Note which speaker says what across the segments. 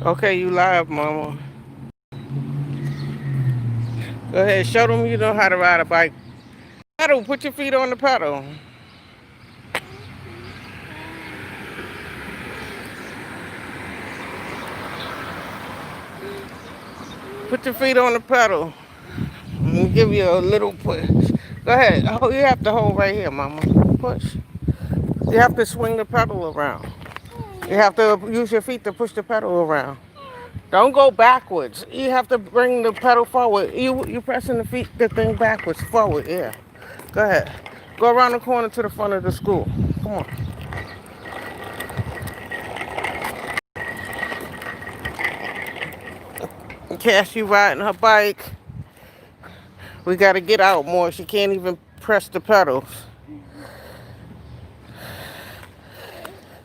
Speaker 1: Okay, you live, mama. Go ahead, show them you know how to ride a bike. Pedal, put your feet on the pedal. Put your feet on the pedal. I'm gonna give you a little push. Go ahead. Oh, you have to hold right here, mama. Push. You have to swing the pedal around. You have to use your feet to push the pedal around. Don't go backwards. You have to bring the pedal forward. You pressing the thing backwards, forward. Yeah. Go ahead. Go around the corner to the front of the school. Come on. Cassie riding her bike. We gotta get out more. She can't even press the pedals.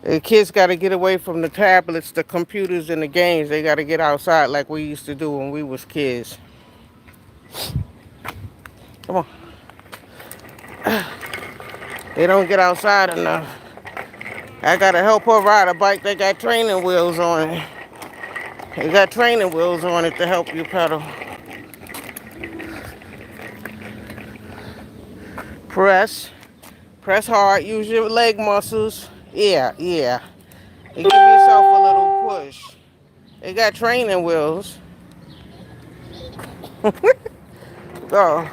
Speaker 1: The kids gotta get away from the tablets, the computers, and the games. They gotta get outside like we used to do when we was kids. Come on. They don't get outside enough. I gotta help her ride a bike. They got training wheels on it. They got training wheels on it to help you pedal. Press. Press hard. Use your leg muscles. Yeah, yeah. And give yourself a little push. They got training wheels. Go.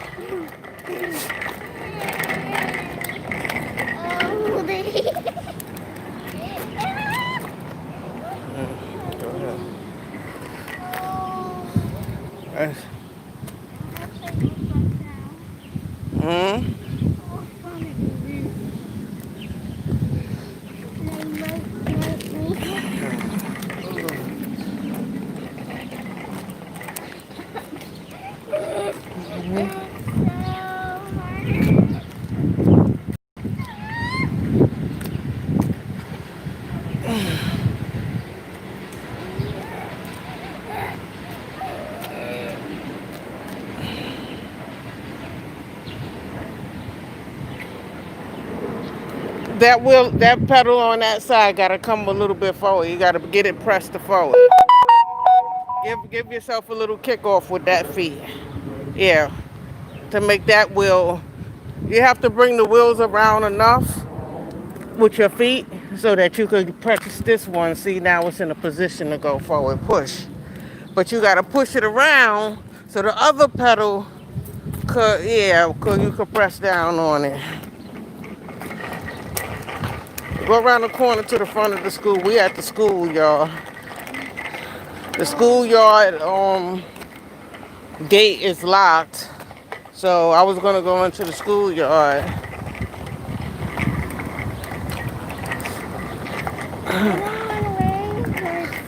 Speaker 1: Hmm? That wheel, that pedal on that side gotta come a little bit forward. You gotta get it pressed to forward. Give yourself a little kick off with that feet. Yeah, to make that wheel. You have to bring the wheels around enough with your feet so that you could press this one. See, now it's in a position to go forward, push. But you gotta push it around so the other pedal could, yeah, could you could press down on it. Go around the corner to the front of the school. We at the school, y'all. The schoolyard gate is locked. So I was gonna go into the schoolyard.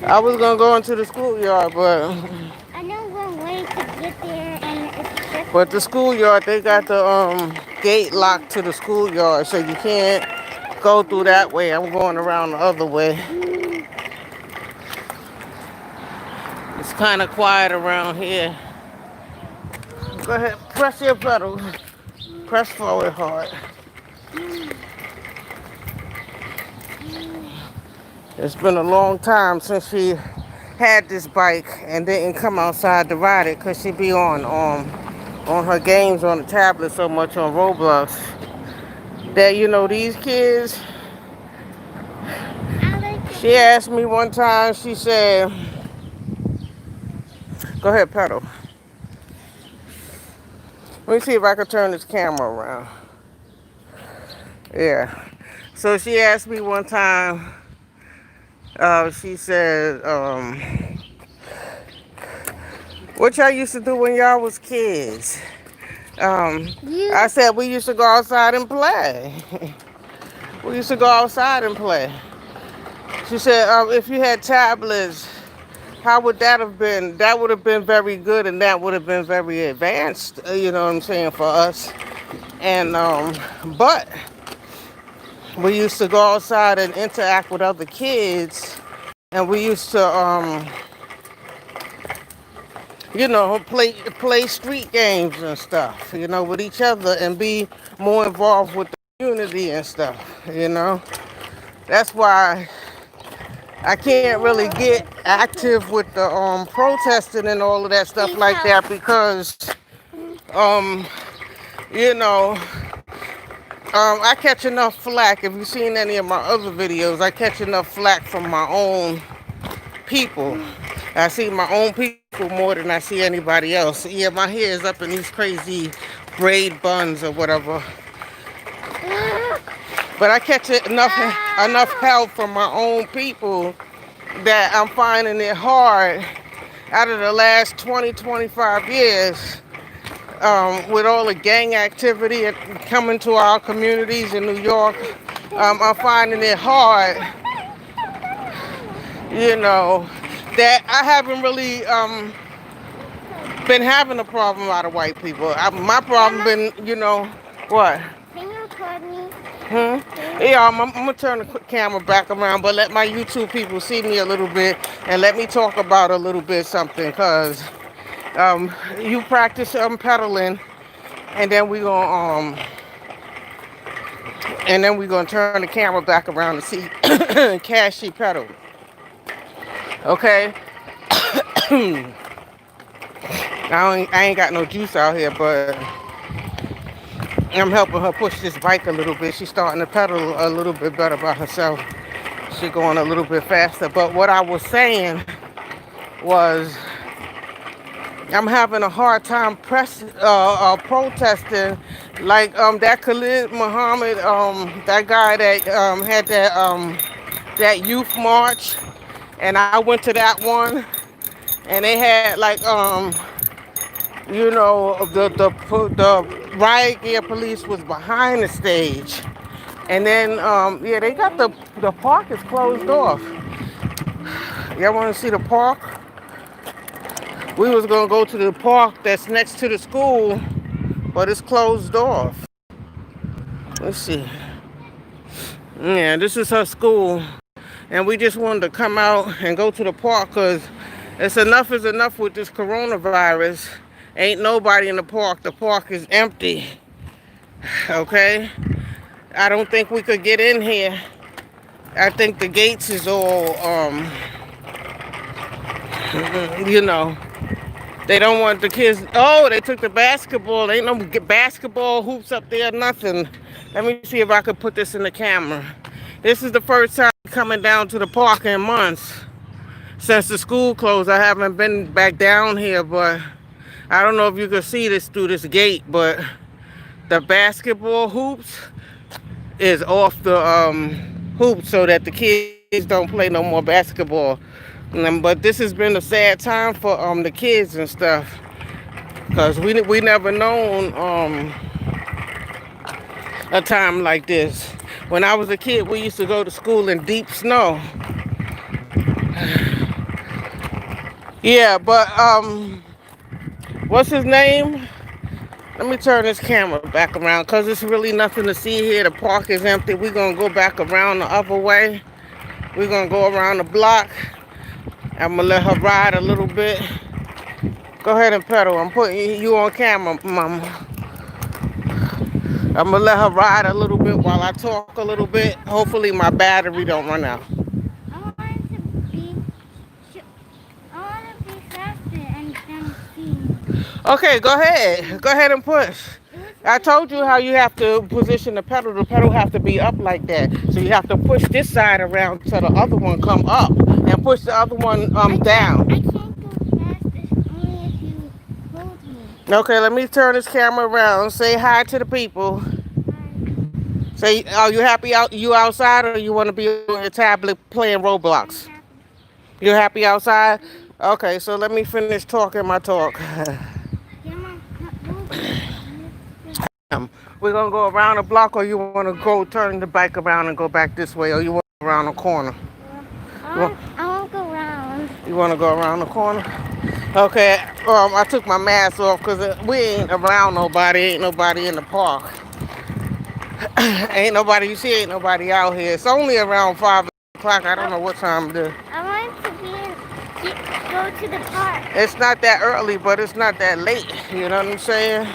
Speaker 1: I was gonna go into the schoolyard, but
Speaker 2: I know one way to get there, and it's just.
Speaker 1: but the schoolyard they got the gate locked to the schoolyard, so you can't go through that way. I'm going around the other way. It's kind of quiet around here. Go ahead, press your pedal. Press forward hard. It's been a long time since she had this bike and didn't come outside to ride it because she be on her games on the tablet so much on Roblox that these kids. She asked me one time. She said, "Go ahead, pedal." Let me see if I can turn this camera around. Yeah. So she asked me one time. She said, "What y'all used to do when y'all was kids?" I said we used to go outside and play. We used to go outside and play. She said, if you had tablets, how would that have been? That would have been very good, and that would have been very advanced. You know what I'm saying, for us. And but we used to go outside and interact with other kids, and we used to play street games and stuff, with each other and be more involved with the community and stuff. That's why I can't really get active with the protesting and all of that stuff like that because um you know I catch enough flack. If you've seen any of my other videos, I catch enough flack from my own people. I see my own people more than I see anybody else. Yeah, my hair is up in these crazy braid buns or whatever. But I catch it enough help from my own people that I'm finding it hard out of the last 20, 25 years with all the gang activity coming to our communities in New York. I'm finding it hard, you know, that I haven't really been having a problem out of white people. My problem
Speaker 2: Grandma,
Speaker 1: been, what?
Speaker 2: can you record me?
Speaker 1: Hmm? Yeah, I'm gonna turn the camera back around, but let my YouTube people see me a little bit and let me talk about a little bit something, cause you practice pedaling, and then we gonna turn the camera back around to see Kashy pedal. Okay, I ain't got no juice out here, but I'm helping her push this bike a little bit. She's starting to pedal a little bit better by herself. She's going a little bit faster. But what I was saying was I'm having a hard time protesting, like that Khalid Muhammad, that guy that had that youth march, and I went to that one, and they had like the riot gear police was behind the stage, and then yeah, they got the park is closed off. Y'all want to see the park? We was gonna go to the park that's next to the school, but it's closed off. Let's see. Yeah, this is her school, and we just wanted to come out and go to the park because it's enough is enough with this coronavirus. Ain't nobody in the park. The park is empty. Okay? I don't think we could get in here. I think the gates is all, you know, they don't want the kids. Oh, they took the basketball. Ain't no basketball hoops up there, nothing. Let me see if I could put this in the camera. This is the first time coming down to the park in months. Since the school closed, I haven't been back down here, but I don't know if you can see this through this gate, but the basketball hoops is off the hoops so that the kids don't play no more basketball. But this has been a sad time for the kids and stuff, because we never known a time like this. When I was a kid, we used to go to school in deep snow. Yeah, but what's his name? Let me turn this camera back around because there's really nothing to see here. The park is empty. We're going to go back around the other way. We're going to go around the block. I'm going to let her ride a little bit. Go ahead and pedal. I'm putting you on camera, mama. I'm going to let her ride a little bit while I talk a little bit. Hopefully my battery don't run out.
Speaker 2: I want to be, I want to be faster and see.
Speaker 1: Okay, go ahead. Go ahead and push. I told you how you have to position the pedal. The pedal have to be up like that. So you have to push this side around till the other one come up, and push the other one down.
Speaker 2: I can't go fast. It's only if you hold me.
Speaker 1: Okay, let me turn this camera around. Say hi to the people.
Speaker 2: Hi.
Speaker 1: Say, are you happy out? You outside, or you want to be on your tablet playing
Speaker 2: I'm
Speaker 1: Roblox?
Speaker 2: happy.
Speaker 1: You happy outside? Okay, so let me finish talking my talk.
Speaker 2: Yeah, Mom. Hold me.
Speaker 1: We're gonna go around the block, or you want to go turn the bike around and go back this way, or you want to go around the corner?
Speaker 2: I won't go around.
Speaker 1: You want to go around the corner? Okay. I took my mask off because we ain't around nobody. Ain't nobody in the park. Ain't nobody. You see, ain't nobody out here. It's only around 5 o'clock. I don't know what time it is.
Speaker 2: I want to go to the park.
Speaker 1: It's not that early, but it's not that late. You know what I'm saying?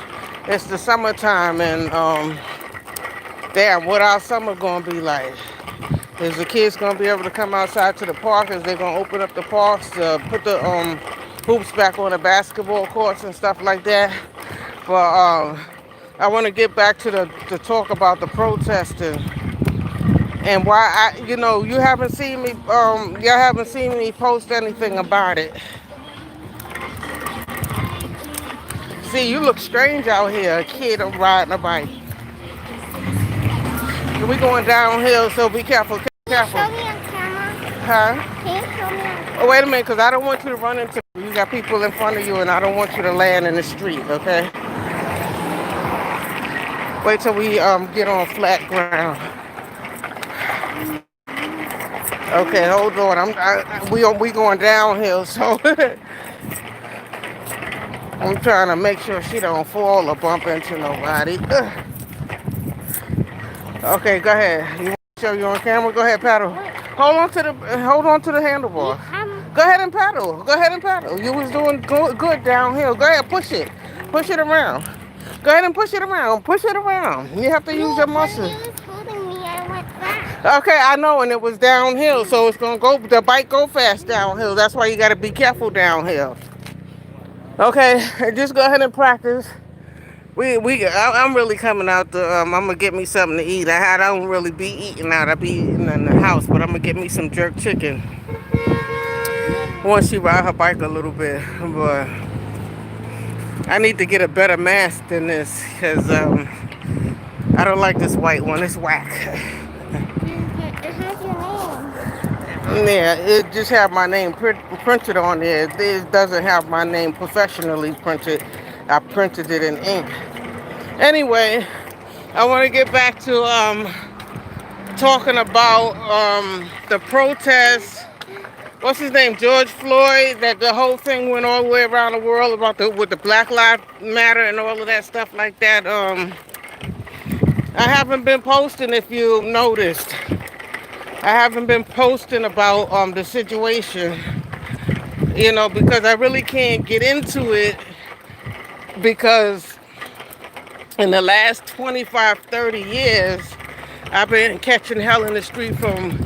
Speaker 1: It's the summertime, and damn, what our summer gonna be like? Is the kids gonna be able to come outside to the park? Is they gonna open up the parks to put the hoops back on the basketball courts and stuff like that? But I want to get back to the talk about the protesting and why you haven't seen me y'all haven't seen me post anything about it. See, you look strange out here, a kid riding a bike. We going downhill, so be careful,
Speaker 2: Can you
Speaker 1: careful.
Speaker 2: show me on camera?
Speaker 1: Huh?
Speaker 2: Can you show me on
Speaker 1: Oh, wait a minute, because I don't want you to run into. You got people in front of you, and I don't want you to land in the street. Okay? Wait till we get on flat ground. Okay, hold on. We going downhill, so I'm trying to make sure she don't fall or bump into nobody. Okay, go ahead. You want to show you on camera? Go ahead, paddle.
Speaker 2: what?
Speaker 1: Hold on to the handlebar. Go ahead and paddle. Go ahead and paddle. You was doing good downhill. Go ahead, push it. Push it around. Go ahead and push it around. Push it around. You have to use your
Speaker 2: No,
Speaker 1: muscle.
Speaker 2: when he was holding me, I went back.
Speaker 1: Okay, I know, and it was downhill, so it's gonna go. The bike go fast downhill. That's why you gotta be careful downhill. Okay, just go ahead and practice. I'm really coming out the. I'm gonna get me something to eat. I don't really be eating out. I be eating in the house, but I'm gonna get me some jerk chicken once she ride her bike a little bit. But I need to get a better mask than this, cause I don't like this white one. It's whack.
Speaker 2: It has your name.
Speaker 1: Yeah, it just have my name printed on there. It doesn't have my name professionally printed. I printed it in ink. Anyway, I want to get back to talking about the protests. What's his name? George Floyd. That the whole thing went all the way around the world about with the Black Lives Matter and all of that stuff like that. I haven't been posting, if you noticed. I haven't been posting about the situation, because I really can't get into it because in the last 25, 30 years, I've been catching hell in the street from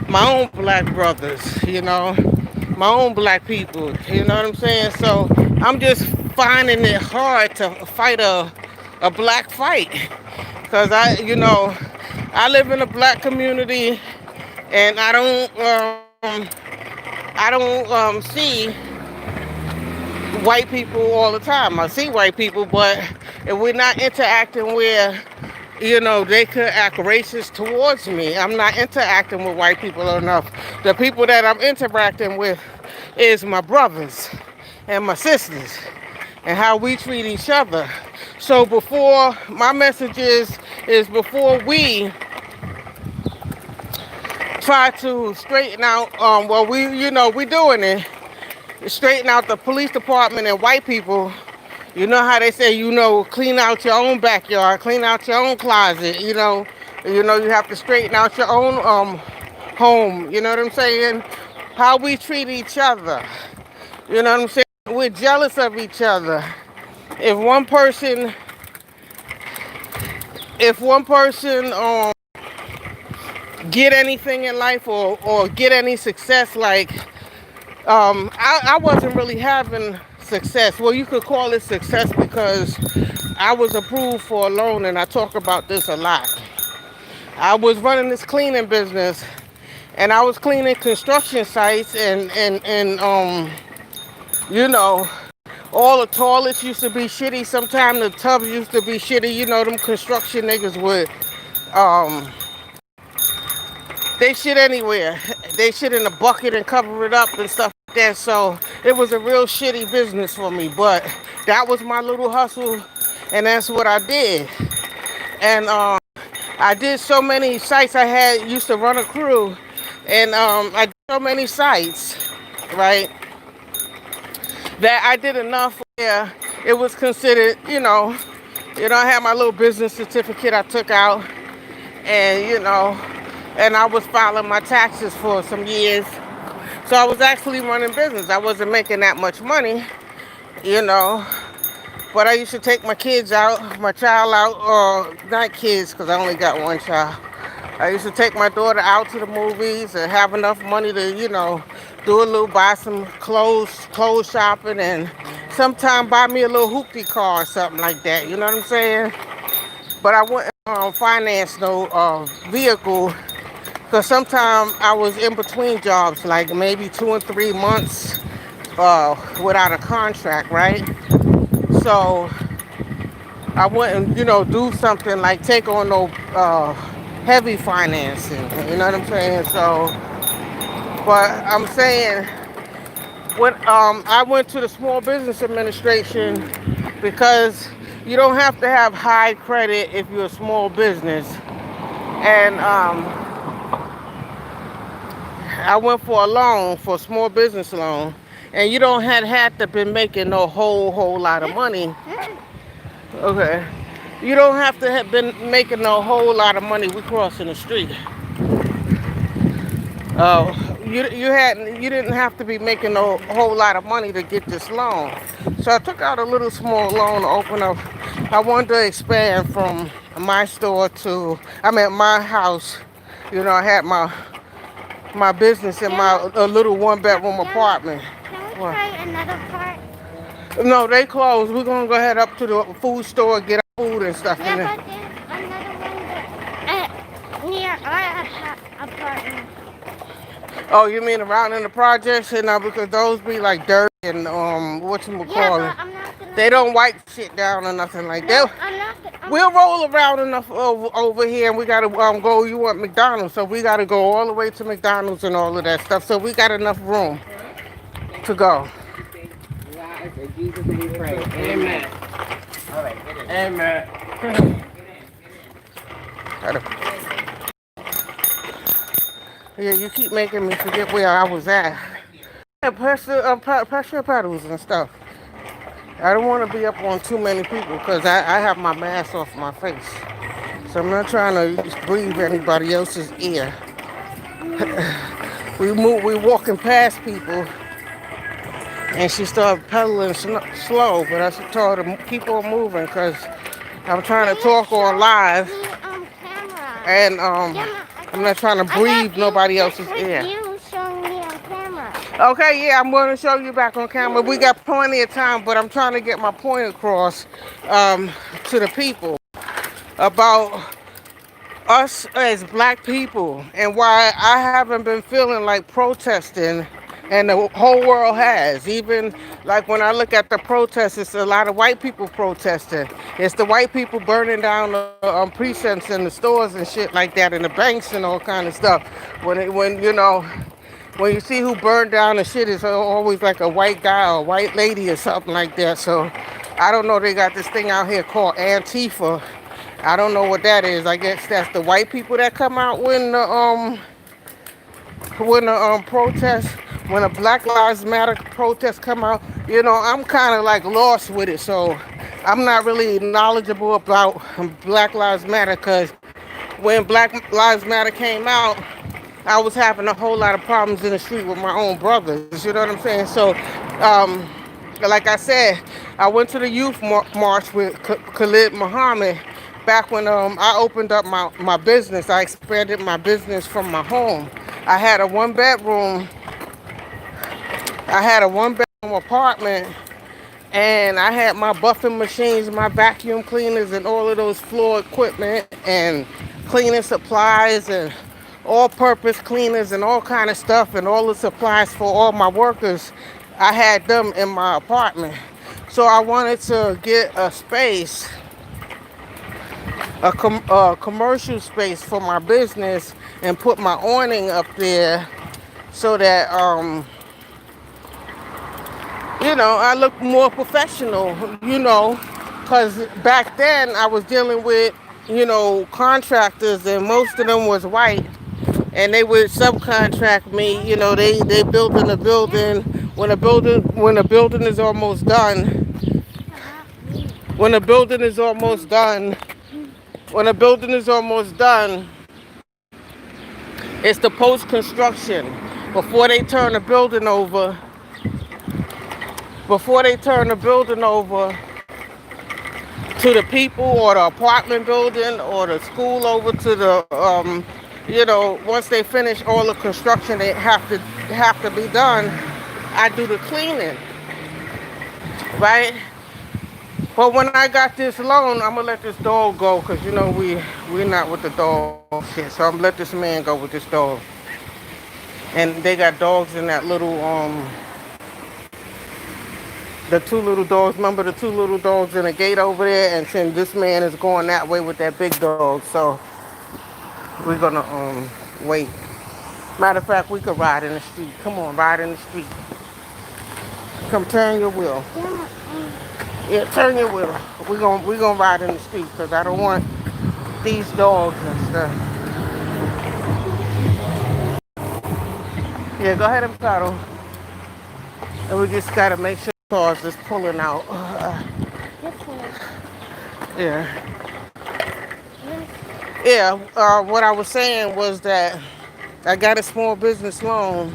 Speaker 1: my own black brothers, my own black people, you know what I'm saying? So I'm just finding it hard to fight a black fight because I live in a black community and I don't see white people all the time. I see white people, but if we're not interacting where, they could act racist towards me. I'm not interacting with white people enough. The people that I'm interacting with is my brothers and my sisters and how we treat each other. So before my message is before we try to straighten out we doing it, straighten out the police department and white people. You know how they say, clean out your own backyard, clean out your own closet, you have to straighten out your own home, you know what I'm saying? How we treat each other, you know what I'm saying? We're jealous of each other. If one person get anything in life or get any success, like I wasn't really having success. Well, you could call it success because I was approved for a loan, and I talk about this a lot. I was running this cleaning business, and I was cleaning construction sites, and all the toilets used to be shitty. Sometimes the tubs used to be shitty. Them construction niggas would they shit anywhere. They shit in a bucket and cover it up and stuff like that. So it was a real shitty business for me. But that was my little hustle, and that's what I did. And I did so many sites. Used to run a crew, and I did so many sites, right? That I did enough where it was considered, I had my little business certificate I took out, and and I was filing my taxes for some years. So I was actually running business. I wasn't making that much money, you know. But I used to take my kids out, my child out, or not kids, because I only got one child. I used to take my daughter out to the movies and have enough money to, do a little, buy some clothes shopping, and sometime buy me a little hoopty car or something like that. You know what I'm saying? But I wouldn't finance no vehicle because sometimes I was in between jobs, like maybe 2 and 3 months without a contract, right? So I wouldn't, do something like take on no heavy financing. You know what I'm saying? So, but I'm saying when I went to the Small Business Administration because you don't have to have high credit if you're a small business, and I went for a loan, for a small business loan, and you don't have to be making no whole lot of money. Okay. You don't have to have been making a whole lot of money. We crossing the street. You didn't have to be making a whole lot of money to get this loan. So I took out a little small loan to open up. I wanted to expand from my store to, I mean, my house. I had my business in
Speaker 2: Can
Speaker 1: my a little one bedroom
Speaker 2: can we
Speaker 1: apartment.
Speaker 2: can we
Speaker 1: What?
Speaker 2: try another part?
Speaker 1: No, they closed. We're gonna go head up to the food store, get our food and stuff in
Speaker 2: Yeah,
Speaker 1: there.
Speaker 2: but there's another one near our apartment.
Speaker 1: Oh, you mean around in the projects? And because those be like dirt and what you
Speaker 2: Yeah,
Speaker 1: call it?
Speaker 2: but I'm not gonna.
Speaker 1: They don't wipe shit down or nothing like
Speaker 2: No,
Speaker 1: that.
Speaker 2: I'm not.
Speaker 1: We'll roll around enough over here, and we gotta go. You want McDonald's, so we gotta go all the way to McDonald's and all of that stuff. So we got enough room to go. In Jesus we pray. Amen. All right. Amen. Yeah, you keep making me forget where I was at. Yeah, pressure pedals and stuff. I don't want to be up on too many people because I have my mask off my face. So I'm not trying to breathe anybody else's ear. We walking past people and she started pedaling slow, but I told her to keep on moving because I'm trying
Speaker 2: Can
Speaker 1: to
Speaker 2: you
Speaker 1: talk on
Speaker 2: show
Speaker 1: live
Speaker 2: me camera?
Speaker 1: and
Speaker 2: Yeah,
Speaker 1: I'm not trying to
Speaker 2: I got
Speaker 1: breathe
Speaker 2: you
Speaker 1: nobody
Speaker 2: just
Speaker 1: else's
Speaker 2: with
Speaker 1: ear.
Speaker 2: you showing me on camera.
Speaker 1: Okay, yeah, I'm going to show you back on camera. We got plenty of time, but I'm trying to get my point across to the people about us as black people and why I haven't been feeling like protesting and the whole world has. Even like when I look at the protests, it's a lot of white people protesting. It's the white people burning down the precincts and the stores and shit like that and the banks and all kind of stuff. When you see who burned down the shit, it's always like a white guy or a white lady or something like that. So I don't know. They got this thing out here called Antifa. I don't know what that is. I guess that's the white people that come out when the protest, when a Black Lives Matter protest come out. I'm kind of like lost with it. So I'm not really knowledgeable about Black Lives Matter because when Black Lives Matter came out, I was having a whole lot of problems in the street with my own brothers. You know what I'm saying? So, um, like I said, I went to the youth march with Khalid Muhammad back when I opened up my business. I expanded my business from my home. I had a one bedroom. I had a one bedroom apartment and I had my buffing machines, my vacuum cleaners, and all of those floor equipment and cleaning supplies and all-purpose cleaners and all kind of stuff and all the supplies for all my workers. I had them in my apartment, so I wanted to get a space, a commercial space for my business, and put my awning up there so that I look more professional, because back then I was dealing with, contractors and most of them was white and they would subcontract me, they building a building. When a building is almost done, when a building is almost done, when a building is almost done, it's the post construction. Before they turn the building over, before they turn the building over to the people or the apartment building or the school over to the once they finish all the construction, they have to be done. I do the cleaning, right? But when I got this loan, I'm gonna let this dog go because we're not with the dog shit. So I'm gonna let this man go with this dog. And they got dogs in that little the two little dogs. Remember the two little dogs in the gate over there? And then this man is going that way with that big dog. So we're gonna wait. Matter of fact, we could ride in the street. Come on, ride in the street. Come turn your wheel.
Speaker 2: Yeah,
Speaker 1: Yeah, turn your wheel. We gonna ride in the street because I don't want these dogs and stuff. Yeah, go ahead and pedal. And we just gotta make sure the cars is pulling out.
Speaker 2: this one.
Speaker 1: Yeah.
Speaker 2: This.
Speaker 1: Yeah, what I was saying was that I got a small business loan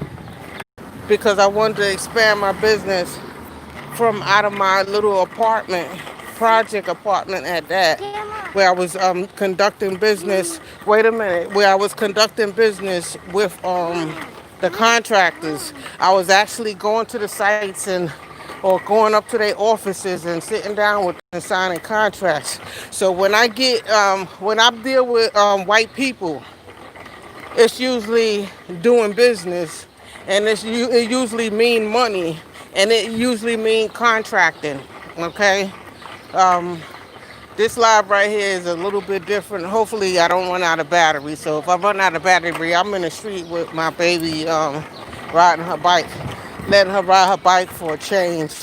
Speaker 1: because I wanted to expand my business from out of my little apartment, project apartment at that,
Speaker 2: Grandma.
Speaker 1: where I was conducting business. Wait a minute, where I was conducting business with the contractors. I was actually going to the sites or going up to their offices and sitting down with them and signing contracts. So when I deal with white people, it's usually doing business, and it usually mean money, and it usually mean contracting. Okay, um, this live right here is a little bit different. Hopefully, I don't run out of battery. So if I run out of battery, I'm in the street with my baby, riding her bike, letting her ride her bike for a change.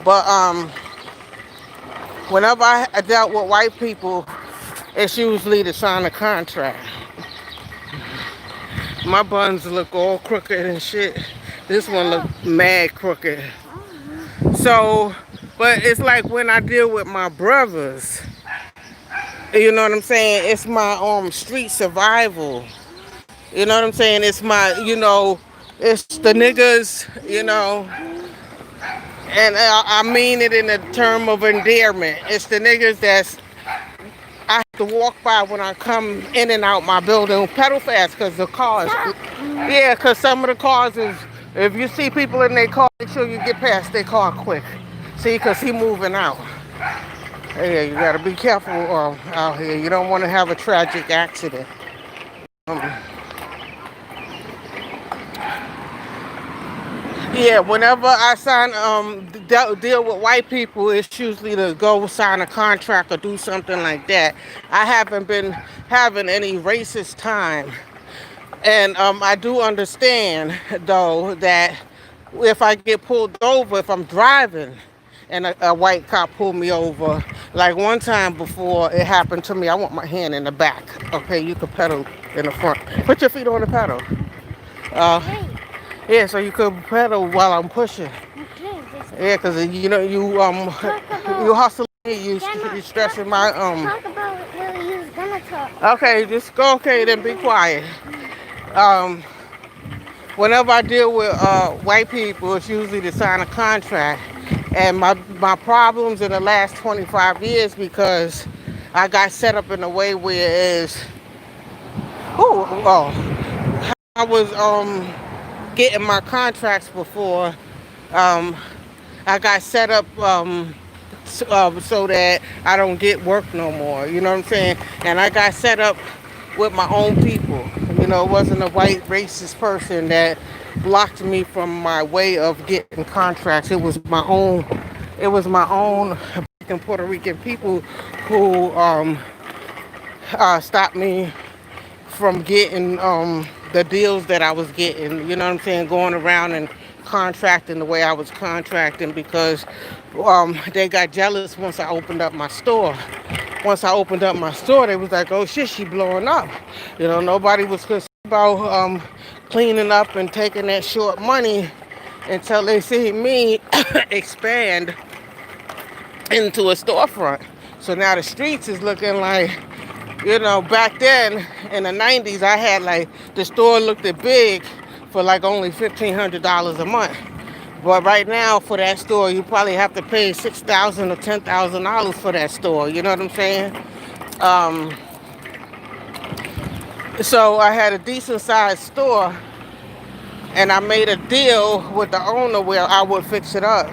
Speaker 1: But whenever I dealt with white people, it's usually to sign a contract. My buns look all crooked and shit. This one look mad crooked. So, but it's like when I deal with my brothers, you know what I'm saying? It's my street survival. You know what I'm saying? It's it's the niggas, and I mean it in a term of endearment. It's the niggas that's I have to walk by when I come in and out my building, pedal fast because the cars. Yeah, because some of the cars is, if you see people in their car, make sure you get past their car quick. See, because he moving out. Yeah, you got to be careful out here. You don't want to have a tragic accident. Um, yeah, whenever I deal with white people, it's usually to go sign a contract or do something like that. I haven't been having any racist time. And I do understand, though, that if I get pulled over, if I'm driving and a white cop pulled me over, like one time before it happened to me, I want my hand in the back. Okay, you can pedal in the front. Put your feet on the pedal. Uh,
Speaker 2: Okay.
Speaker 1: yeah, so you could pedal while I'm pushing.
Speaker 2: Okay. Just
Speaker 1: Yeah, because
Speaker 2: talk
Speaker 1: you
Speaker 2: about.
Speaker 1: hustling, you
Speaker 2: Grandma,
Speaker 1: you stressing my
Speaker 2: talk about what you was gonna talk.
Speaker 1: Okay, just go. Okay, then be quiet. Um, Whenever I deal with white people, it's usually to sign a contract. And my problems in the last 25 years because I got set up in a way where it is, I was getting my contracts before. Um, I got set up so that I don't get work no more. You know what I'm saying? And I got set up with my own people. It wasn't a white racist person that blocked me from my way of getting contracts. It was my own. It was my own black and Puerto Rican people who stopped me from getting the deals that I was getting. You know what I'm saying? Going around and contracting the way I was contracting because they got jealous once I opened up my store. Once I opened up my store, they was like, "Oh shit, she blowing up." Nobody was concerned about cleaning up and taking that short money until they see me expand into a storefront. So now the streets is looking like, back then in the 90s, I had like the store looked at big for like only $1,500 a month. But right now for that store, you probably have to pay $6,000 or $10,000 for that store. You know what I'm saying? Um, So I had a decent sized store, and I made a deal with the owner where I would fix it up.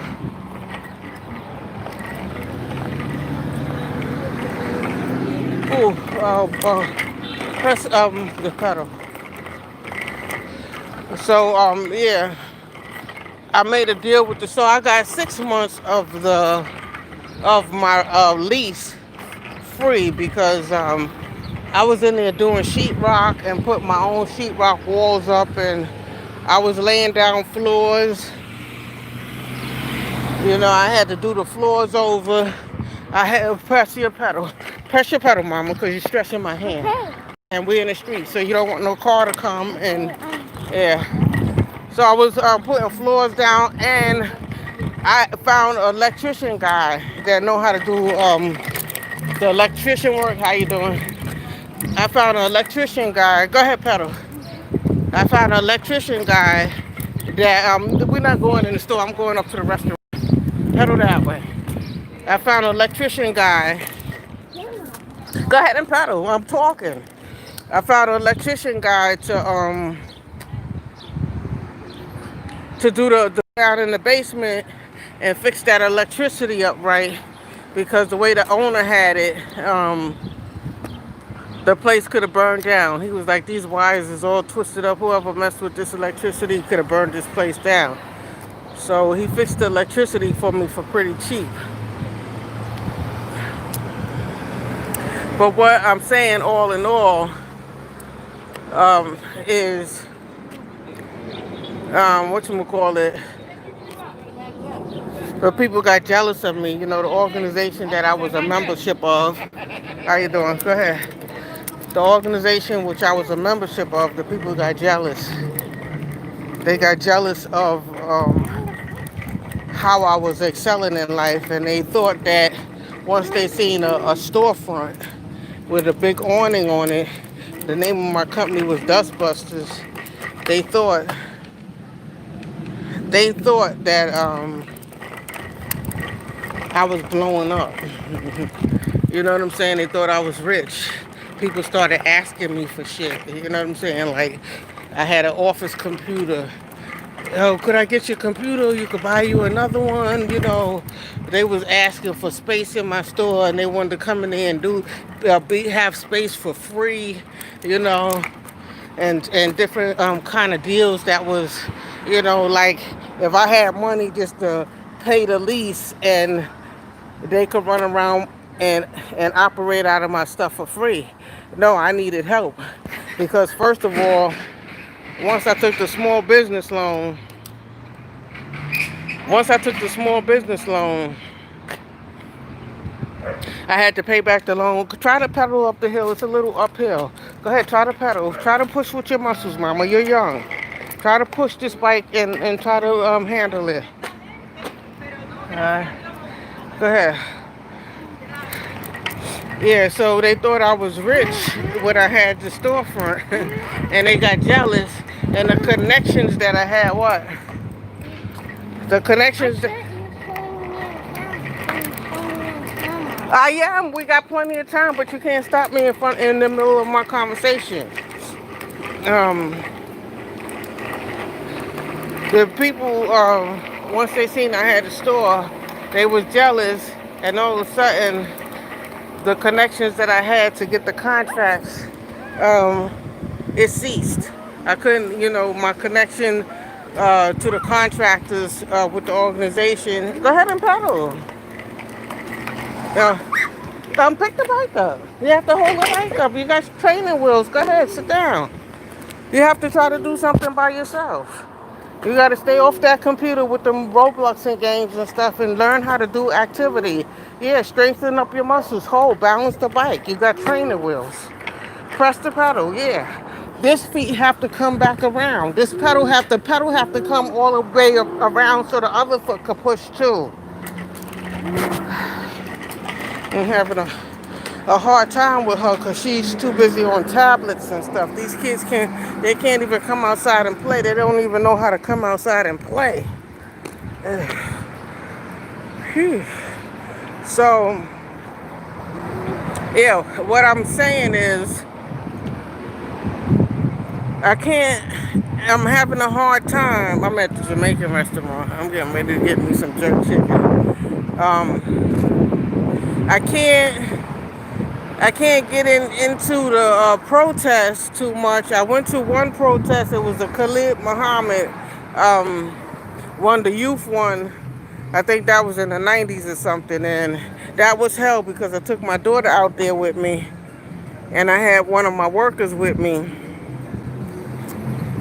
Speaker 1: Ooh, press the pedal. So yeah, I made a deal with the store. I got 6 months of my lease free because I was in there doing sheetrock and put my own sheetrock walls up, and I was laying down floors. You know, I had to do the floors over. I had to press your pedal, mama, because you're stressing my hand.
Speaker 2: Okay.
Speaker 1: And we're in the street, so you don't want no car to come and
Speaker 2: Here,
Speaker 1: yeah. So I was putting floors down, and I found an electrician guy that know how to do the electrician work. How you doing? I found an electrician guy. Go ahead, pedal. I found an electrician guy that we're not going in the store. I'm going up to the restaurant. Pedal that way. I found an electrician guy. Go ahead and pedal. I'm talking. I found an electrician guy to do the down in the basement and fix that electricity up right, because the way the owner had it, the place could have burned down. He was like, these wires is all twisted up. Whoever messed with this electricity could have burned this place down. So he fixed the electricity for me for pretty cheap. But what I'm saying, all in all, is what you call it. But people got jealous of me. You know, the organization that I was a membership of. How you doing? Go ahead. The organization which I was a membership of, the people got jealous. They got jealous of how I was excelling in life, and they thought that once they seen a storefront with a big awning on it, the name of my company was Dustbusters. They thought that I was blowing up. You know what I'm saying? They thought I was rich. People started asking me for shit. You know what I'm saying? Like, I had an office computer. Oh, could I get your computer? You could buy you another one. You know, they was asking for space in my store, and they wanted to come in there and have space for free. You know, and different kind of deals that was, you know, like if I had money just to pay the lease and they could run around and operate out of my stuff for free. No, I needed help because first of all, once I took the small business loan, once I took the small business loan, I had to pay back the loan. Try to pedal up the hill. It's a little uphill. Go ahead, try to pedal. Try to push with your muscles, mama. You're young. Try to push this bike and try to handle it. Go ahead. Yeah, so they thought I was rich when I had the storefront, and they got jealous. And the connections that I had, what? The
Speaker 2: I
Speaker 1: connections.
Speaker 2: thought you pulling me out of town.
Speaker 1: I am. We got plenty of time, but you can't stop me in the middle of my conversation. Um, the people, once they seen I had a store, they was jealous, and all of a sudden, the connections that I had to get the contracts, um, it ceased. I couldn't, you know, my connection to the contractors with the organization. Go ahead and pedal. Yeah. Pick the bike up. You have to hold the bike up. You got training wheels. Go ahead, sit down. You have to try to do something by yourself. You got to stay off that computer with them Roblox and games and stuff and learn how to do activity. Yeah, strengthen up your muscles. Hold, balance the bike. You got training wheels. Press the pedal, yeah. This feet have to come back around. The pedal have to come all the way around so the other foot can push too. I'm having a hard time with her because she's too busy on tablets and stuff. These kids can't even come outside and play. They don't even know how to come outside and play. So, yeah, what I'm saying is I can't. I'm having a hard time. I'm at the Jamaican restaurant. I'm getting ready to get me some jerk chicken. I can't. I can't get into the protest too much. I went to one protest. It was a Khalid Muhammad um, one, the youth one. I think that was in the 90s or something, and that was hell because I took my daughter out there with me, and I had one of my workers with me,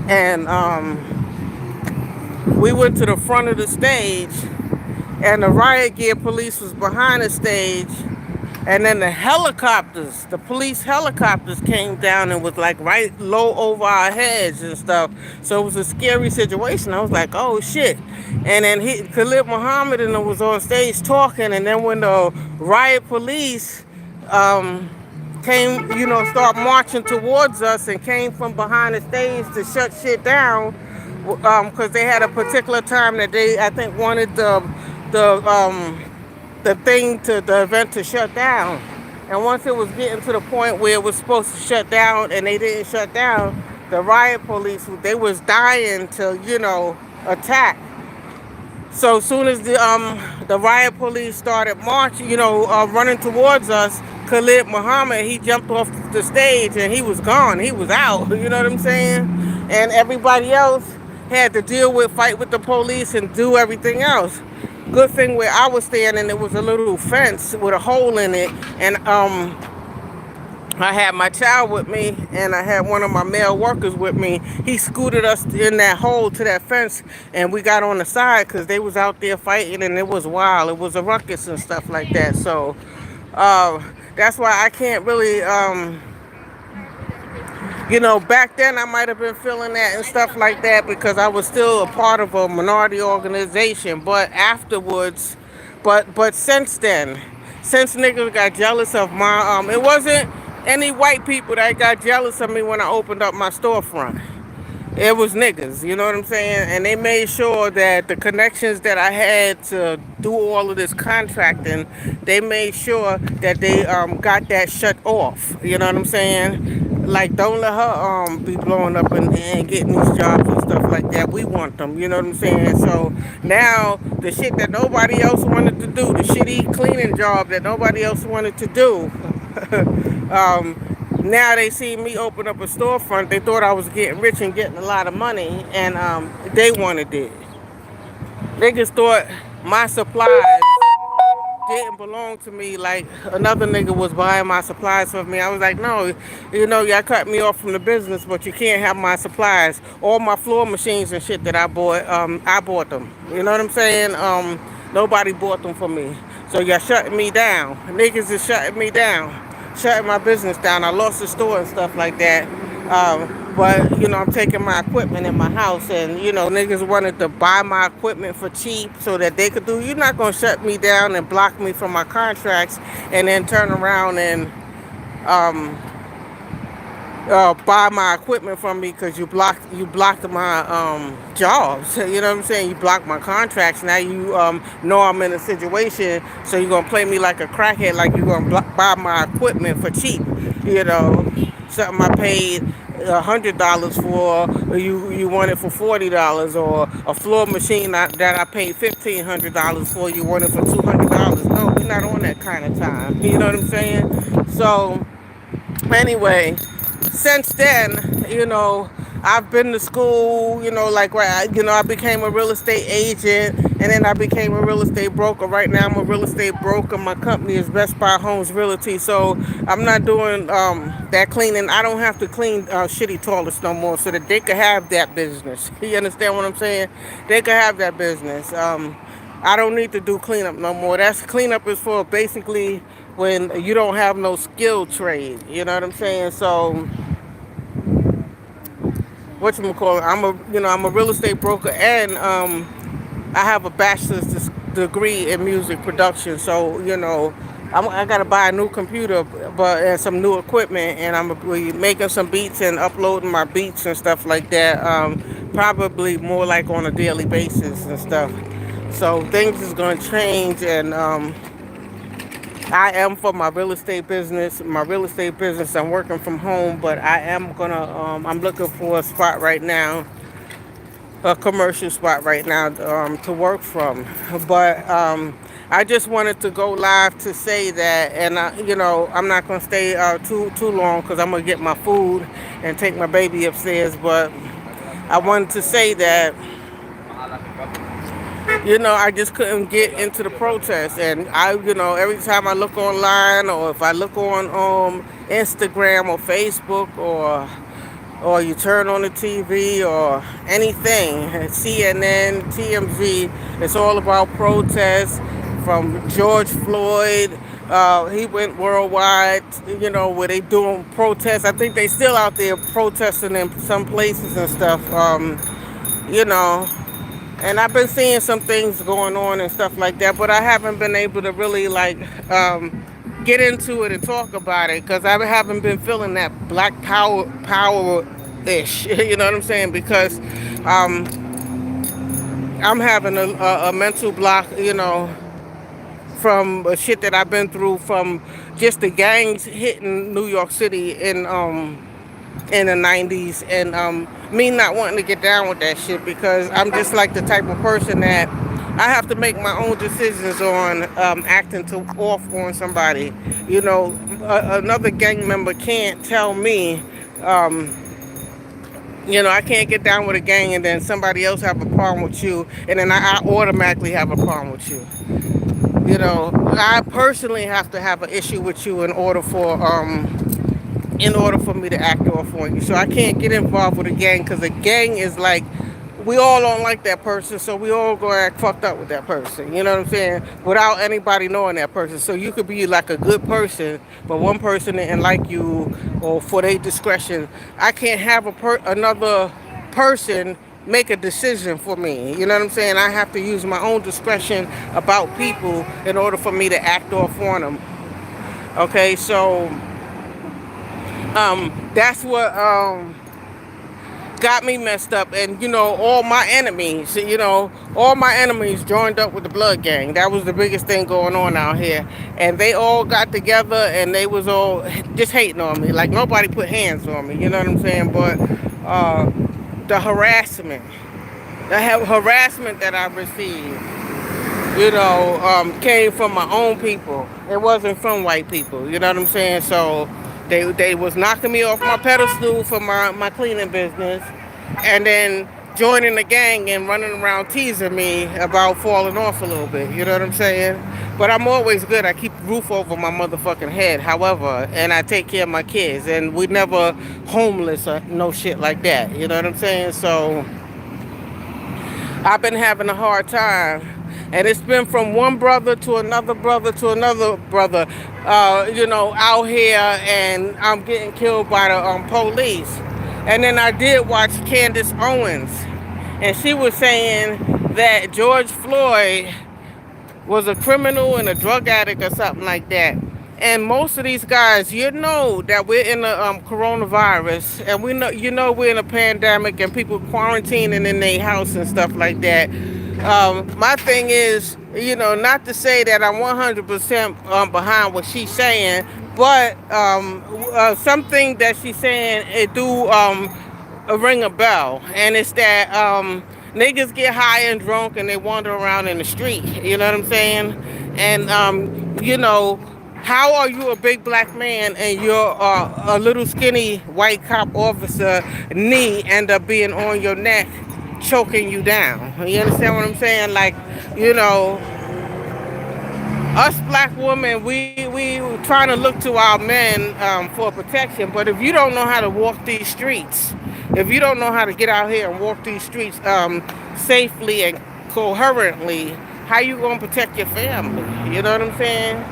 Speaker 1: and we went to the front of the stage, and the riot gear police was behind the stage, and then the helicopters, the police helicopters came down and was like right low over our heads and stuff. So it was a scary situation. I was like, oh shit. And then Khalid Muhammad and was on stage talking, and then when the riot police um, came, start marching towards us and came from behind the stage to shut shit down, because they had a particular time that they, I think, wanted the thing to the event to shut down. And once it was getting to the point where it was supposed to shut down and they didn't shut down, the riot police, they was dying to, attack. So as soon as the riot police started marching, running towards us, Khalid Muhammad, he jumped off the stage and he was gone. He was out. You know what I'm saying? And everybody else had to fight with the police and do everything else. Good thing where I was standing, there was a little fence with a hole in it, and I had my child with me, and I had one of my male workers with me. He scooted us in that hole to that fence, and we got on the side because they was out there fighting, and it was wild. It was a ruckus and stuff like that. So uh, that's why I can't really. Back then I might have been feeling that and stuff like that because I was still a part of a minority organization. But afterwards, but since then, since niggas got jealous of my it wasn't any white people that got jealous of me when I opened up my storefront. It was niggas, you know what I'm saying? And they made sure that the connections that I had to do all of this contracting, they made sure that they got that shut off. You know what I'm saying? Like, don't let her be blowing up and getting these jobs and stuff like that. We want them, you know what I'm saying? So now the shit that nobody else wanted to do, the shitty cleaning job that nobody else wanted to do, um, now they see me open up a storefront. They thought I was getting rich and getting a lot of money, and they wanted it. Niggas thought my supplies didn't belong to me, like another nigga was buying my supplies for me. I was like, no, y'all cut me off from the business, but you can't have my supplies. All my floor machines and shit that I bought them. You know what I'm saying? Nobody bought them for me. So y'all shutting me down. Niggas is shutting me down, shutting my business down. I lost the store and stuff like that. But I'm taking my equipment in my house, and niggas wanted to buy my equipment for cheap so that they could do. You're not gonna shut me down and block me from my contracts, and then turn around and um, buy my equipment from me because you blocked my jobs. You know what I'm saying? You blocked my contracts. Now you know I'm in a situation, so you're gonna play me like a crackhead, like you're gonna buy my equipment for cheap. Something I paid $100 for, or you want it for $40, or a floor machine that I paid $1,500 for, you want it for $200. No, we're not on that kind of time. You know what I'm saying? So anyway, since then, I've been to school, like where I became a real estate agent, and then I became a real estate broker. Right now, I'm a real estate broker. My company is Best Buy Homes Realty, so I'm not doing that cleaning. I don't have to clean shitty toilets no more, so that they could have that business. You understand what I'm saying? They could have that business. I don't need to do cleanup no more. That's cleanup is for basically when you don't have no skill trade. You know what I'm saying? So whatchamacallit, I'm a real estate broker, and I have a bachelor's degree in music production. So I gotta buy a new computer, and some new equipment, and I'm be making some beats and uploading my beats and stuff like that. Probably more like on a daily basis and stuff. So things is gonna change, and I am for my real estate business. My real estate business, I'm working from home, but I am gonna. I'm looking for a spot right now, a commercial spot right now to work from. But I just wanted to go live to say that, and I'm not gonna stay too long because I'm gonna get my food and take my baby upstairs. But I wanted to say that I just couldn't get into the protest. And every time I look online or if I look on Instagram or Facebook or you turn on the TV or anything, CNN, TMZ, it's all about protests from George Floyd. He went worldwide, where they doing protests. I think they still out there protesting in some places and stuff. You know, and I've been seeing some things going on and stuff like that, but I haven't been able to really like get into it and talk about it because I haven't been feeling that black power ish. You know what I'm saying? Because um, I'm having a mental block. From shit that I've been through from just the gangs hitting New York City in the 90s, and me not wanting to get down with that shit because I'm just like the type of person that I have to make my own decisions on acting to off on somebody. Another gang member can't tell me, I can't get down with a gang and then somebody else have a problem with you, and then I automatically have a problem with you. I personally have to have an issue with you in order for me to act off on you. So I can't get involved with a gang because a gang is like we all don't like that person, so we all go act fucked up with that person. You know what I'm saying? Without anybody knowing that person. So you could be like a good person, but one person didn't like you, or for their discretion, I can't have another person make a decision for me. You know what I'm saying? I have to use my own discretion about people in order for me to act off on them. Okay, so that's what got me messed up. And all my enemies joined up with the blood gang. That was the biggest thing going on out here, and they all got together and they was all just hating on me. Like nobody put hands on me, you know what I'm saying? But the harassment that I received, came from my own people. It wasn't from white people. You know what I'm saying? So they was knocking me off my pedestal for my cleaning business, and then joining the gang and running around teasing me about falling off a little bit. You know what I'm saying? But I'm always good. I keep a roof over my motherfucking head. However, and I take care of my kids, and we never homeless or no shit like that. You know what I'm saying? So I've been having a hard time. And it's been from one brother to another brother to another brother, out here, and I'm getting killed by the police. And then I did watch Candace Owens, and she was saying that George Floyd was a criminal and a drug addict or something like that. And most of these guys, that we're in the coronavirus, and we know, we're in a pandemic, and people quarantining in their house and stuff like that. My thing is, not to say that I'm 100% behind what she's saying, but something that she's saying, it do ring a bell, and it's that niggas get high and drunk and they wander around in the street. You know what I'm saying? And how are you a big black man and you're a little skinny white cop officer knee end up being on your neck, choking you down? You understand what I'm saying? Like, us black women, we trying to look to our men for protection. But if you don't know how to walk these streets, if you don't know how to get out here and walk these streets safely and coherently, how you gonna protect your family? You know what I'm saying?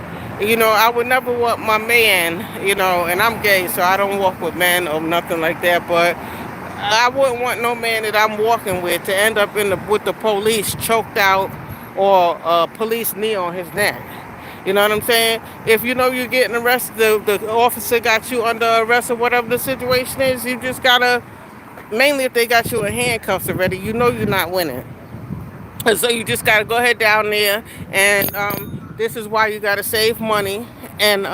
Speaker 1: I would never want my man, and I'm gay, so I don't walk with men or nothing like that. But I wouldn't want no man that I'm walking with to end up with the police choked out or police knee on his neck. You know what I'm saying? If you're getting arrested, the officer got you under arrest or whatever the situation is, you just gotta, mainly if they got you in handcuffs already, you're not winning. And so you just gotta go ahead down there and This is why you got to save money and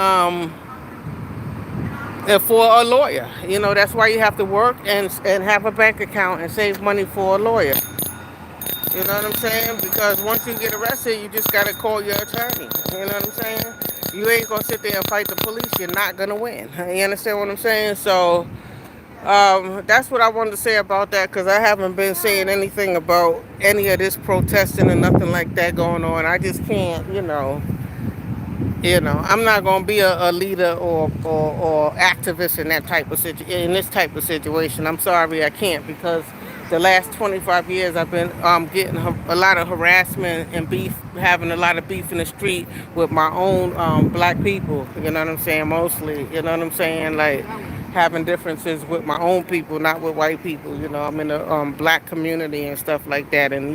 Speaker 1: for a lawyer. You know, that's why you have to work and have a bank account and save money for a lawyer. You know what I'm saying? Because once you get arrested, you just gotta call your attorney. You know what I'm saying? You ain't gonna sit there and fight the police. You're not gonna win. You understand what I'm saying? So that's what I wanted to say about that because I haven't been saying anything about any of this protesting and nothing like that going on. I just can't, I'm not gonna be a leader or activist in that type of in this type of situation. I'm sorry, I can't because the last 25 years I've been getting a lot of harassment and beef, having a lot of beef in the street with my own black people. You know what I'm saying? Mostly, you know what I'm saying? Like having differences with my own people, not with white people. You know, I'm in the black community and stuff like that, and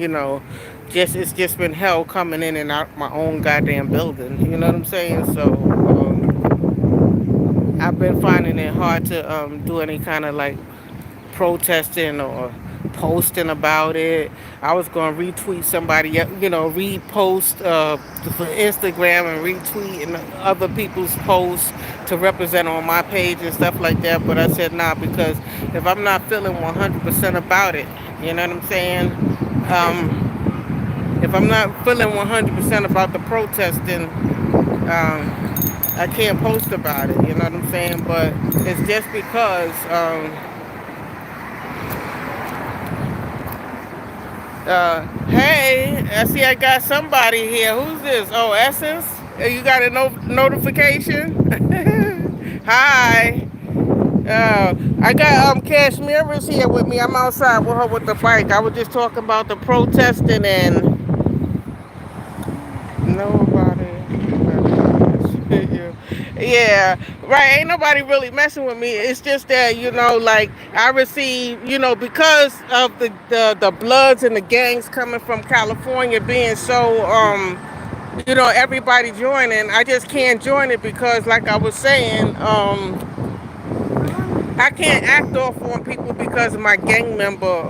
Speaker 1: just it's just been hell coming in and out my own goddamn building. You know what I'm saying? So I've been finding it hard to do any kind of like protesting or posting about it. I was going to retweet somebody, repost for Instagram and retweet and other people's posts to represent on my page and stuff like that. But I said nah because if I'm not feeling 100% about it, you know what I'm saying? If I'm not feeling 100% about the protesting, I can't post about it. You know what I'm saying? But it's just because. Hey, I see I got somebody here. Who's this? Oh, Essence? You got a notification? Hi. I got Kashmir is here with me. I'm outside with her with the bike. I was just talking about the protesting and nobody. Yeah, right. Ain't nobody really messing with me. It's just that like I receive, because of the Bloods and the gangs coming from California being so everybody joining. I just can't join it because, like I was saying, I can't act off on people because of my gang member.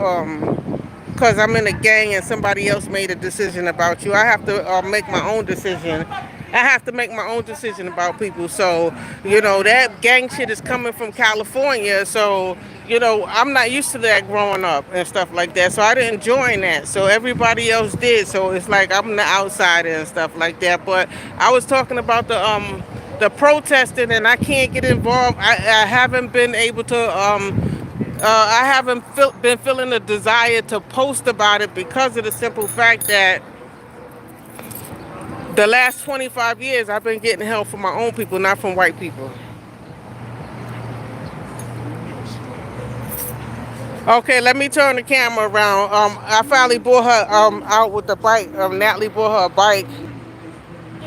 Speaker 1: Because I'm in a gang and somebody else made a decision about you. I have to make my own decision. I have to make my own decision about people. So, that gang shit is coming from California. So, I'm not used to that growing up and stuff like that. So I didn't join that. So everybody else did. So it's like I'm the outsider and stuff like that. But I was talking about the protesting and I can't get involved. I haven't been able to I haven't been feeling a desire to post about it because of the simple fact that the last 25 years I've been getting help from my own people, not from white people. Okay, let me turn the camera around. I finally brought her out with the bike. Natalie brought her a bike.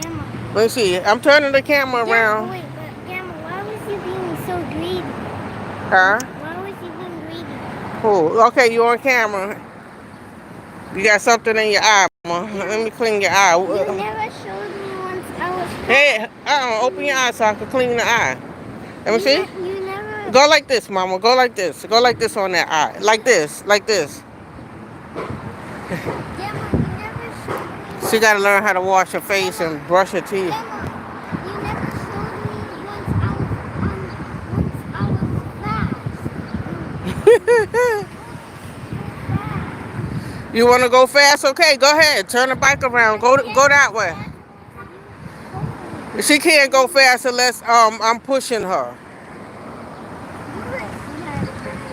Speaker 2: Grandma.
Speaker 1: Let's see. I'm turning the camera
Speaker 2: Grandma,
Speaker 1: around.
Speaker 2: wait, but Grandma, why was you being so greedy?
Speaker 1: Huh?
Speaker 2: Why was you being greedy?
Speaker 1: Cool. Okay, you on camera. You got something in your eye, mama. Let me clean your eye.
Speaker 2: You never showed me once I was
Speaker 1: Hey, open your eye so I can clean the eye. Let me see.
Speaker 2: You never.
Speaker 1: Go like this, mama. Go like this. Go like this on that eye. Like this. Like this.
Speaker 2: Grandma, you never showed me.
Speaker 1: She got to learn how to wash her face and brush her teeth.
Speaker 2: Grandma, you never showed me once I was fast.
Speaker 1: You want to go fast? Okay, go ahead. Turn the bike around. Go that way. She can't go fast unless I'm pushing her.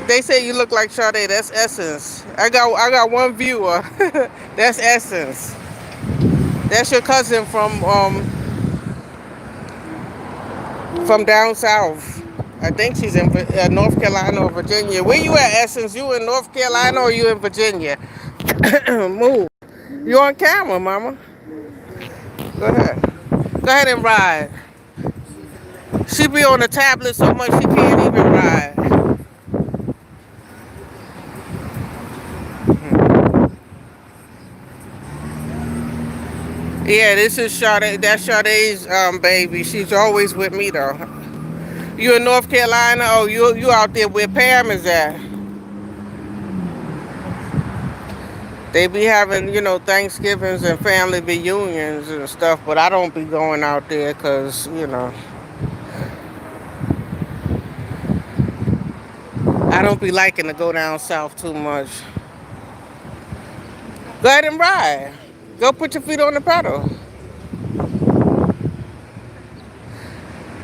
Speaker 1: They say you look like Sade. That's Essence. I got one viewer. That's Essence. That's your cousin from down south. I think she's in North Carolina or Virginia. Where you at, Essence? You in North Carolina or you in Virginia? Move. You on camera, mama. Go ahead. Go ahead and ride. She be on the tablet so much she can't even ride. Yeah, this is Sade. That's Sade's baby. She's always with me though. You in North Carolina? Oh, you out there where Pam is at? They be having, Thanksgivings and family reunions and stuff, but I don't be going out there because, I don't be liking to go down south too much. Go ahead and ride. Go put your feet on the pedal.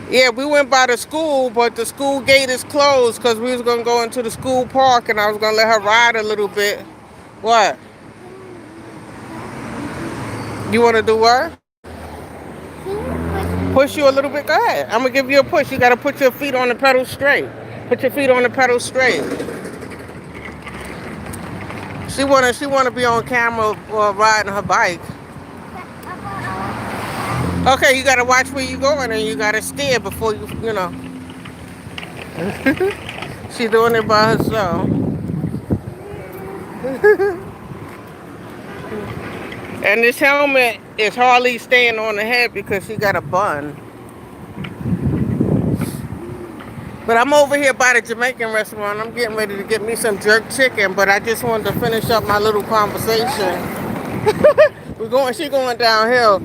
Speaker 1: Yeah, we went by the school, but the school gate is closed because we was going to go into the school park and I was going to let her ride a little bit. What? You want to do what? Push you a little bit? Go ahead. I'm going to give you a push. You got to put your feet on the pedal straight. Put your feet on the pedal straight. She wanna be on camera riding her bike. Okay, you gotta watch where you going and you gotta steer before you. She doing it by herself. And this helmet is hardly staying on the head because she got a bun. But I'm over here by the Jamaican restaurant. I'm getting ready to get me some jerk chicken, but I just wanted to finish up my little conversation. She going downhill.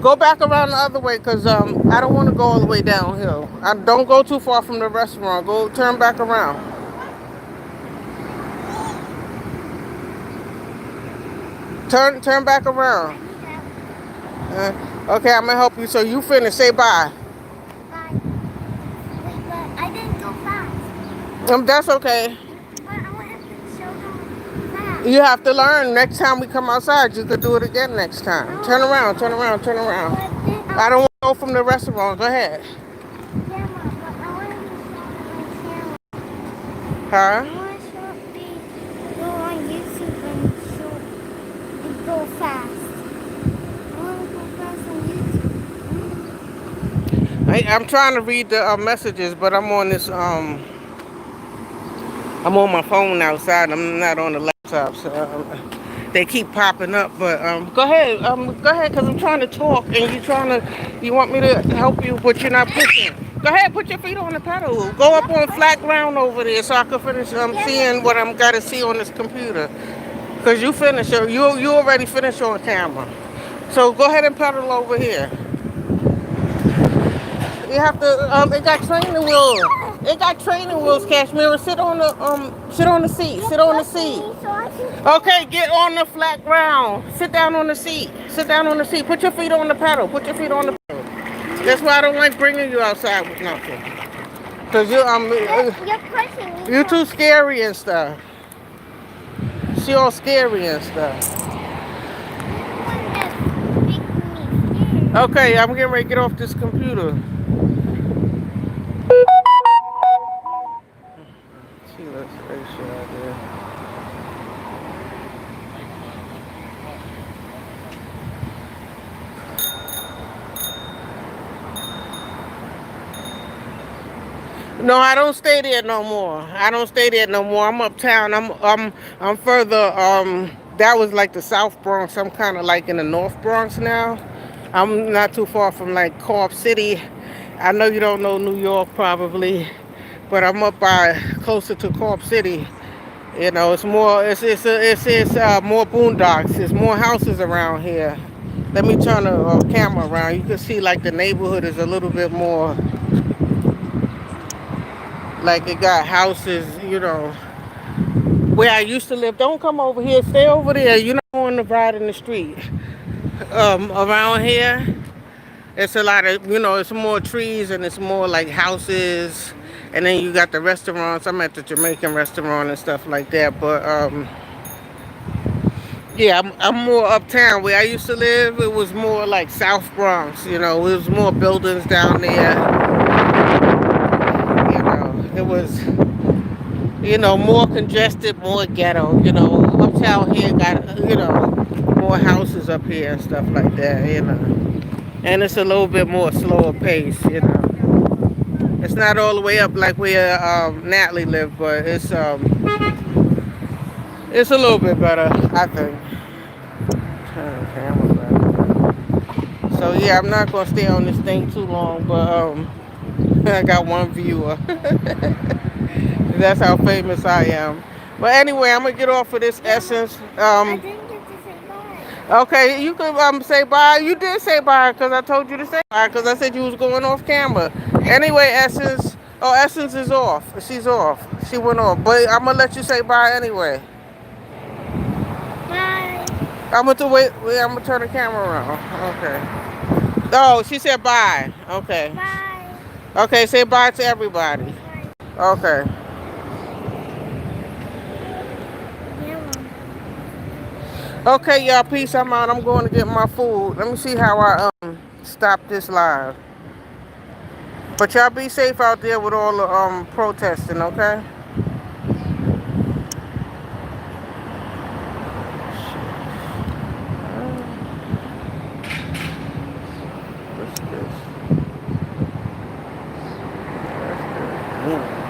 Speaker 1: Go back around the other way because I don't want to go all the way downhill. Don't go too far from the restaurant. Go turn back around. Turn back around. Okay, I'm gonna help you. So you finish. Say bye.
Speaker 2: Bye. Wait, but I didn't go fast.
Speaker 1: That's okay.
Speaker 2: But I wanted to show them fast.
Speaker 1: You have to learn. Next time we come outside, you could do it again next time. Turn around. Turn around. Turn around. I don't want to go from the restaurant. Go ahead.
Speaker 2: Camera, but I wanted to show them
Speaker 1: Huh?
Speaker 2: I want to show go on YouTube and go fast. I want to go fast on YouTube.
Speaker 1: I'm trying to read the messages, but I'm on this. I'm on my phone outside. I'm not on the laptop, so they keep popping up. But go ahead, cause I'm trying to talk, and you want me to help you, but you're not pushing. Go ahead, put your feet on the pedal. Go up on flat ground over there, so I can finish seeing what I'm gotta see on this computer. Cause you finished, you already finished on camera. So go ahead and pedal over here. You have to. It got training wheels. It got training wheels, Cashmere. Sit on the seat. Sit on the seat. Okay, get on the flat ground. Sit down on the seat. Sit down on the seat. Put your feet on the pedal. Put your feet on the pedal. That's why I don't like bringing you outside with nothing. Cause
Speaker 2: You're pushing me.
Speaker 1: you too scary and stuff. She all scary and stuff. Okay, I'm getting ready to get off this computer. She looks racial out there. No, I don't stay there no more. I don't stay there no more. I'm uptown. I'm further. That was like the South Bronx. I'm kind of like in the North Bronx now. I'm not too far from like Corp City. I know you don't know New York probably, but I'm up by closer to Corp City. It's more. It's more boondocks. There's more houses around here. Let me turn the camera around. You can see like the neighborhood is a little bit more. Like it got houses. Where I used to live. Don't come over here. Stay over there. You're not going to ride in the street. Around here, it's a lot of, it's more trees and it's more like houses. And then you got the restaurants. I'm at the Jamaican restaurant and stuff like that. But, yeah, I'm more uptown. Where I used to live, it was more like South Bronx. It was more buildings down there. It was, more congested, more ghetto. Uptown here got, more houses up here and stuff like that. And it's a little bit more slower pace. It's not all the way up like where Natalie lived, but it's a little bit better, I think. Turn the camera back. So yeah, I'm not gonna stay on this thing too long, but I got one viewer. That's how famous I am. But anyway, I'm gonna get off of this essence. Okay, you could say bye. You did say bye because I told you to say bye because I said you was going off camera. Anyway, Essence. Oh, Essence is off. She's off. She went off. But I'm gonna let you say bye anyway.
Speaker 2: Bye.
Speaker 1: I'm gonna wait. I'm gonna turn the camera around. Okay. Oh, she said bye. Okay.
Speaker 2: Bye.
Speaker 1: Okay. Say bye to everybody.
Speaker 2: Bye.
Speaker 1: Okay.
Speaker 2: Yeah, Mom.
Speaker 1: Okay, y'all. Peace. I'm out. I'm going to get my food. Let me see how I stop this live. But y'all be safe out there with all the protesting. Okay. What's this? That's this.